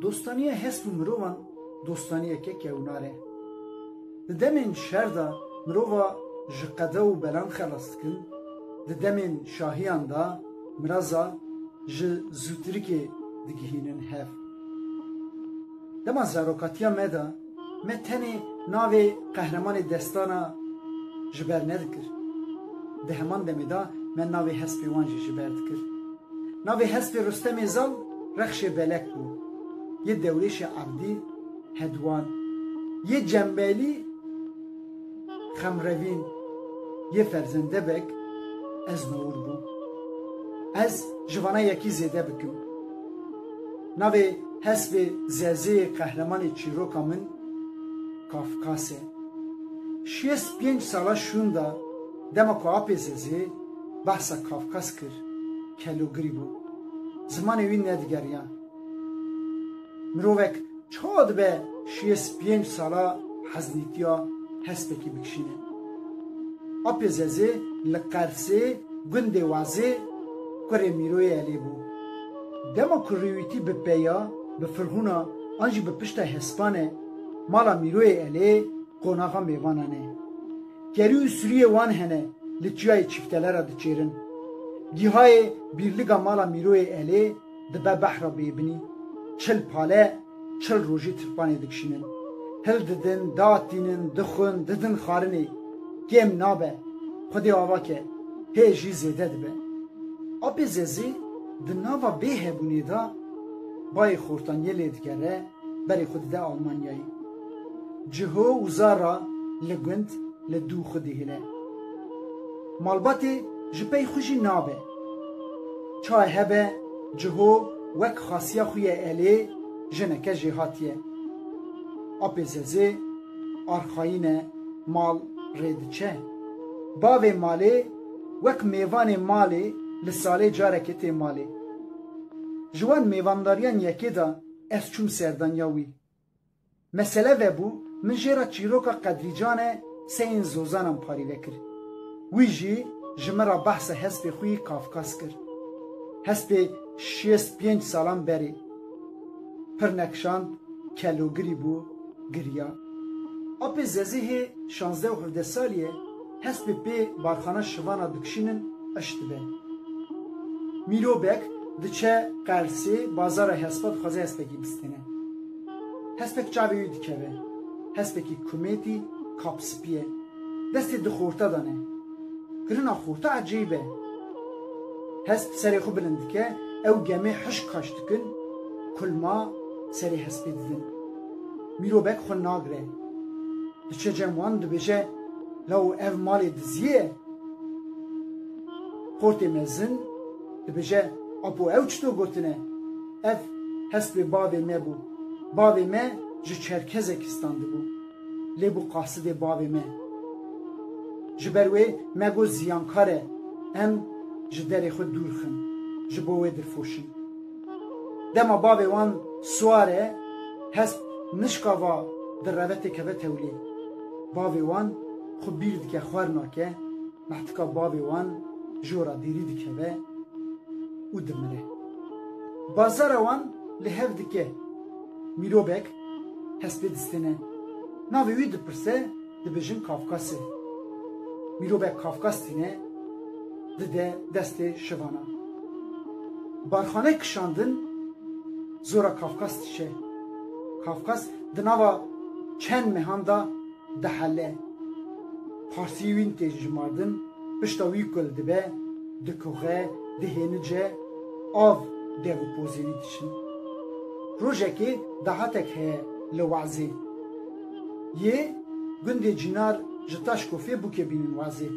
Dostaniye hesp mirovan dostaniye ke keunare. Demin şerda mirova ji qede û belan xelas dikin, demin şahiyan da miraza ji zûtirikê digihînin hev. Dema zarokatiya me da me tenê navê qehremanê destana ji ber nedikir. Di heman demê da me navê hespê wan jî ji ber dikir. Navê hespê Rustemê Zal rexşê belek bû. Yê dewleşê Abdî Hedwan, yê Cembelî Xemrevîn, yê Ferzendebek ez nowir bû. Ez ji vana yekî zêde bikim. Navê hespê Zezeyê qehremanê çîroka min Kafkas e. 65 sala şûn da dema ku apê Zezê behsa Kafkas kir, kelûgirî bû. Zimanê wî nedigeriyan. Mirovek çawa dibe 65 sala heznîtiya hespekî bikişîne. Apê Zezê li Qersê gundê Wazê kurê Mîroyê elê bû. Dema ku rêwîtî bi peya, bi firhûna an jî bi pişta hespanê mala Mîroyê elê qonaxa mêvanan e. Gerî û Sûriyê wan hene li çiyayê çîftelera diçêrin. Gîhayê bîrliga mala Mîroyê elê dibe behra bêbinî. Çil pale, çil rojî tirpanê dikişînin. Hil didin, datînin, dixwin, didin xarinê. Kêm nabe, Xwedê ava ke, hê jî zêde dibe. Apê Zezê di nava bêhebûnê da bayê xortaniyê lê digere berê xwe dide Almanyayê. Ciho û zara li gund li dû xwe dihîle. Malbatê ji pey xwe jî nabe. Çay hebe ciho wek xasiya xwe yê elê jineke jê hatiye. Apê Zezê arxayîne mal rê diçe. Bavê malê wek mêvanê malê li salê carekê tê malê. Ji wan mêvandariyan yekê da ez çûm serdaniya wî. Mesele vebû min jêra çîroka Qedrîcanê seyên zozanan parîve kir. Wî jî ji me ra behsa hespê xwe Kafkas kir. Hespê 65 salan berê. Pir nekşand, kelûgirî bû, giriya. Apê Zezê hê 16 saliyê hespê pê barxana şivana dikişînin eş dibe. Mîrobek diçe Qersê bazara hespa dixwaze hespekî bistêne. Hespek çavê wî dikeve. Hespekî kumêtî kapspî ye. Destê di xorta dane. Kirina xorta ecêb e. Hesp serê xwe bilind dike, ew gemê hişk kaş dikin, kulma serê hespê didin. Mîrobek xwe nagire. Diçe cem wan dibêje law ev malê diziye. Xortê mezin dibêje apo ew çito gotine. Ev hespê bavê me bû. Bavê me ji Çerkezekistan dibû. Lê bû qasidê bavê me. Ji ber wê me got ziyankar e. Em ji derê xwe dûr xin. Ji bo wê dirfoşin. Dema bavê wan swar e, hesp nişkava di revetê keve tewlê. Bavê wan xwe bîr dike xwar nake, mehtika bavê wan ji ora dêrî dikeve û dimire. Bazara wan li hev dike. Mîrobek hespê distêne. Navê wî dipirse dibêjin Kafkasê. Mîrobek Kafkas tîne dide destê şivana. Barxane kişandin zora Kafkas dişe. Kafkas di nava çend mehan da dihele. Parsî wîn tê jimardin pişta wî kul dibe dikuxe dihênice av dev û pozînî dişin. Rojekê dahatek heye li Wazê. Yê gundê Cînar ji Taşkofê bûke bînin Wazê.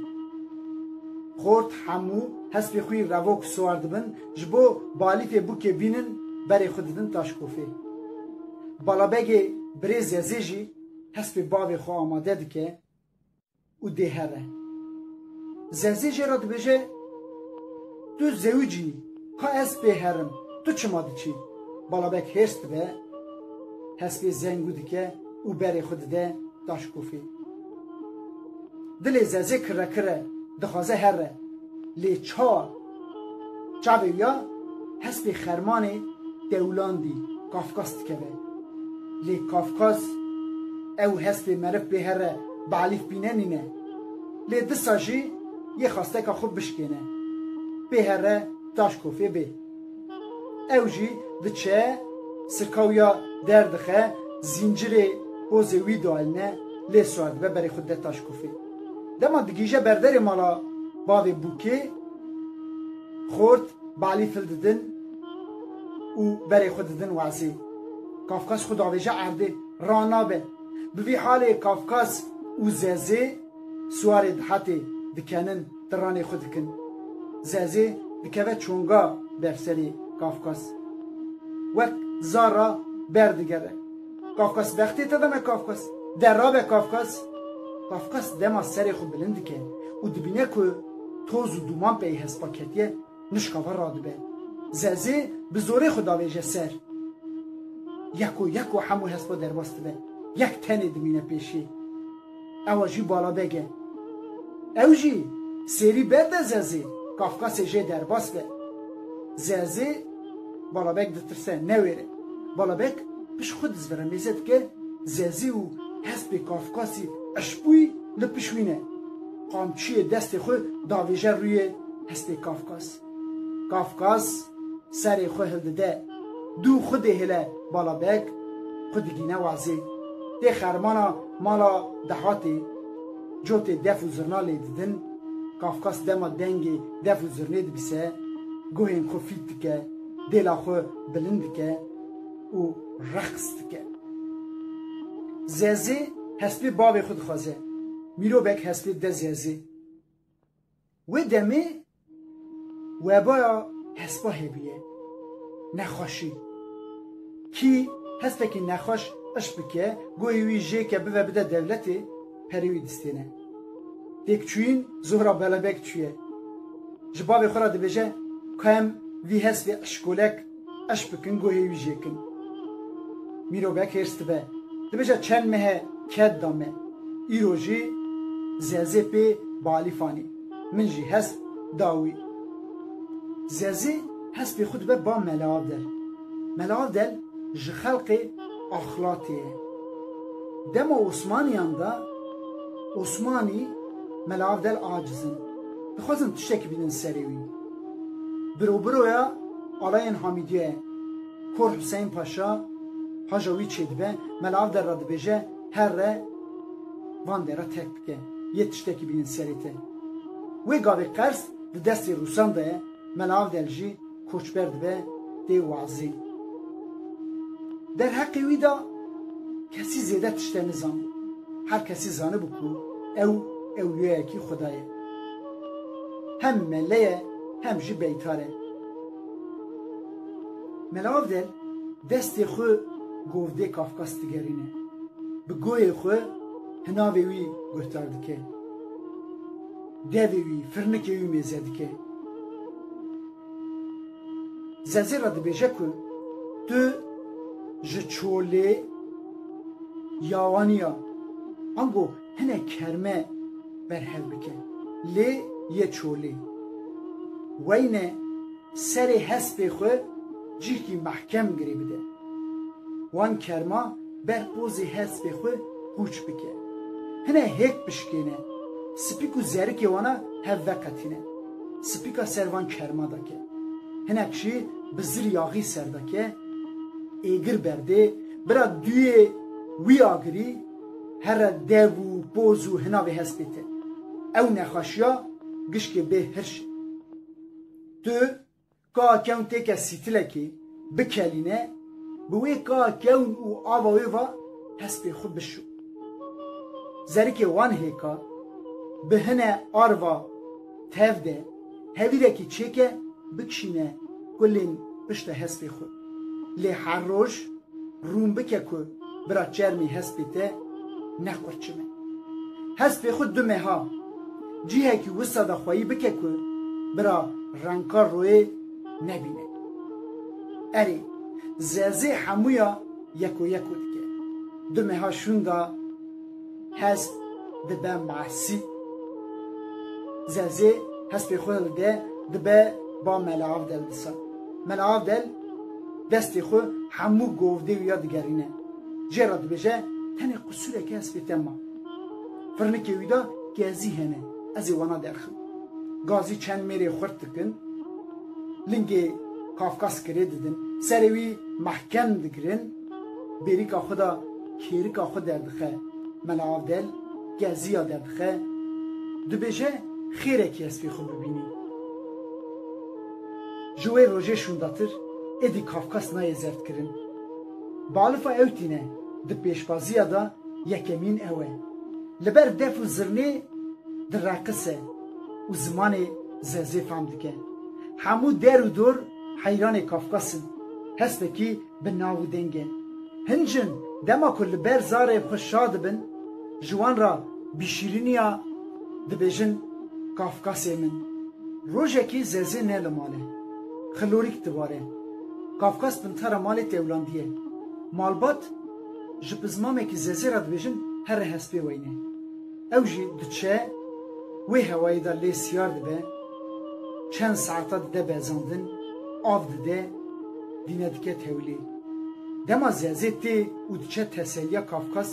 Xort hemû hespê xwe revok swar dibin ji bo balîfê bûke bînin berê xwe didin Taşkofê. Balabegê birê Zezê jî hespê bavê xwe amade dike û dê here. Zezê jê ra dibêje tu zewicî ka ez pê herim tu çima diçî. Balabek hêrs dibe hespê zengû dike û berê xwe dide Taşkofê. Dilê Zezê kirekire dixwaze here lê çavê ya hespê xermanê dewlandî کافکاس دکوه لی کافکاس او هست مرف به هر بعلیف بیننینه لی دسا جی یه خواسته که خوب بشکنه به هر تاش کوفه به او جی دچه سرکاویا دردخه زنجیر بوزوی دالنه لی سوارد به بری خود ده تاش کوفه دما دگیجه بردر مالا باوی بوکه خورد بعلیف ددن و بری خود ددن وعزی کافکاس خود آویجه عرده رانا به بوی حال کافکاس و زازه سواری دحاتی دکنن درانی خود کن زازه دکوه چونگا برسری کافکاس وقت زارا بردگره کافکاس بختی تدمه کافکاس در را به کافکاس دما سری خود بلند که و دبینه که توز و دومان پی هست پاکتیه نشکاوه راده به زازه بزوره خود آویجه سر یکو همو هست با در باسته به یک تنی دمینه پیشی او جی بالا بگه او جی سری برده زازه کافکاس جی در باس به زازه بالا بگ دترسه نویره بالا بگ پیش خود زبره میزد که زازه و هست به کافکاسی اشبوی لپشوینه قامچی دست خود داویجه روی هست به کافکاس سری خود هلده دو خود هله بالا بگ خود گینه وازی ده خرمانا مالا دهاتی جوت دف و زرنا لیدن کافکاس دما دنگی دف و زرنه دبیسه گوهین خو فیت دکه دیلا خو بلند دکه و رقص دکه زازی هسپی بابی خود خوازه میرو بک هسپی ده زازی و دمی و بایا هسپا هبیه نخوشی کی هست که نخوش اش بکه گوی وی جه که بده دولتی پریوی دستینه دیک چوین زهرا بلا بک چویه جباب خورا دبیجه کم وی هست وی اشکولک اش بکن گوی وی جه کن میرو بک هرست به دبیجه چند مه کد دامه ایروژی زازه پی بالی فانی من جی هست داوی زازه هست بی خود به با ملاو دل جه خلق اخلاطیه دم عثمانیان دا عثمانی ملاو دل عاجزن بخوازم تشتکی بینن سریوی برویا آلاین حامیدیه کور حسین پاشا حاجوی چیدبه ملاو در را دبیجه هر ره وان در را تک بکه یه تشتکی بینن سریته وی گاوی قرص ده دستی روسان ده ملاو دل جی کوچ برد به دی وعزی در حقی وی دا کسی زیده تشته نزان هر کسی زانه بکو او اولیه کی خدایه هم ملیه هم جی بیتاره ملاو دل دستی خو گوفده کافکاس دگرینه بگوی خو هناوی وی گفتار دکه دوی وی فرنکی وی میزه دکه زازه را دبیجه که تو جچوله یاوانیا انگو هنه کرمه برهل بکه لی یه چوله وینه سری هست بخواه جیکی محکم گری بده وان کرما بر بوزی هست بخواه گوچ بکه هنه هک بشکینه سپیکو زرکی وانا هفه قطینه سپیکا سروان کرما داکه هنه کشی بزر یاغی سرداکه ایگر برده برا دوی وی آگری هر دیو و بوز و هناوی هست بیته او نخاشیا گشک به هرش تو که کون تیکه سیتلکی بکلینه بوی که کون و آواوی و هست بی خود بشو زرکی وان هیکا به هنه آروا تفده هویرکی چیکه بکشینه گلین پشت هست بی خود لی هر روش روم بکه که برا چرمی هست بیته نخورچمه هست بی خود دومه ها جیه که وسا دا خواهی بکه که برا رنکار روی نبینه اری زازه همویا یکو دکه دومه ها شوندا هست دبه معسی زازه هست بی خود ده دبه با ملاو دل دسا ملاو دل دستی خو همو گوفده و یاد گرینه جرا دبیجه تنه قصوره که هست بیتما فرنکی ویدا گازی هنه ازی وانا درخم گازی چند میره خورد دکن لنگی کافکاس کری ددن سروی محکم دکرن بریکا خدا کیریکا خود دردخه ملاو دل گازی ها دردخه دبیجه خیره که هست بی خود ببینی جوه روژه شونداتر ادی کافکاس نای زرد کرن بالفا اوتینه د پیشبازی دا یکمین اوه لبر دف و زرنه در راقصه و زمان زازه فهم دکه همو در و دور حیران کافکاسن هست بکی به ناو دنگه هنجن دما کل بر زاره خوش شاد بن جوان را بیشیرینیا دبیجن کافکاسه من روژه کی زازه نلماله خلوریک دواره کافکاس بنتر مال تولندیه مالبات جبزمامه که زازه را دبیجن هر هسپی وینه او جی دچه وی هوایی دا لی سیار دبه چند ساعتا ده بزندن آف ده دینه دکه تولی دما زازه تی او دچه تسلیه کافکاس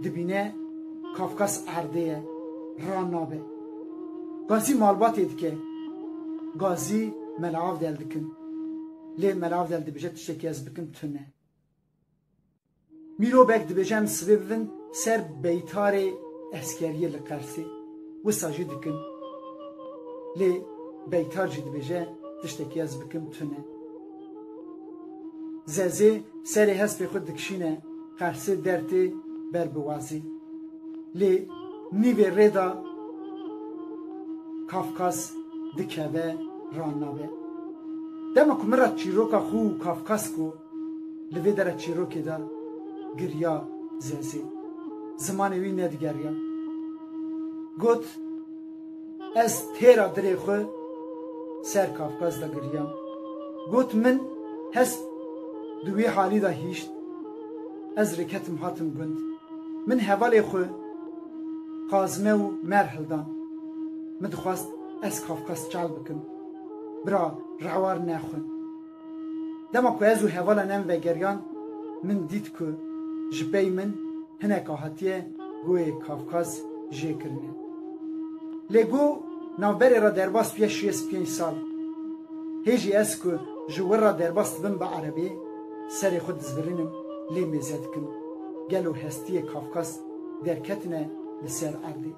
دبینه کافکاس عرده ران نابه گازی مالبات دکه گازی ملاو دل دکن لی ملاو دل دبیجه تشکی از بکن تونه میرو بک دبیجم سببن سر بیتار اسکریه لقرسی و ساجی دکن لی بیتار جی دبیجه تشکی از بکن تونه زازه سری هست به خود دکشینه قرسی درتی بر بوازی لی نیوی ریدا کافکاس دکوه رانناوه دما کمرا چیروکا خو کافکاس کو لوی در چیروکی دا گریا زازی زمان وی ندگریا گوت از تیرا دری خو سر کافکاس دا گریا گوت من هست دوی حالی دا هیشت از رکتم هاتم گند من حوالی خو قازمه و مرحل دان مدخواست از کافکاس چال بکن برا روار نخون دما که ازو حوالا نم و گریان من دید که جبه من هنک آهاتیه گوی کافکاس جه کرنه لگو نوبری را درباس پیش 65 سال هیجی از که جوور را درباس بن با عربی سر خود زبرینم لی میزد کن گلو هستی کافکاس درکتنه لسر عردی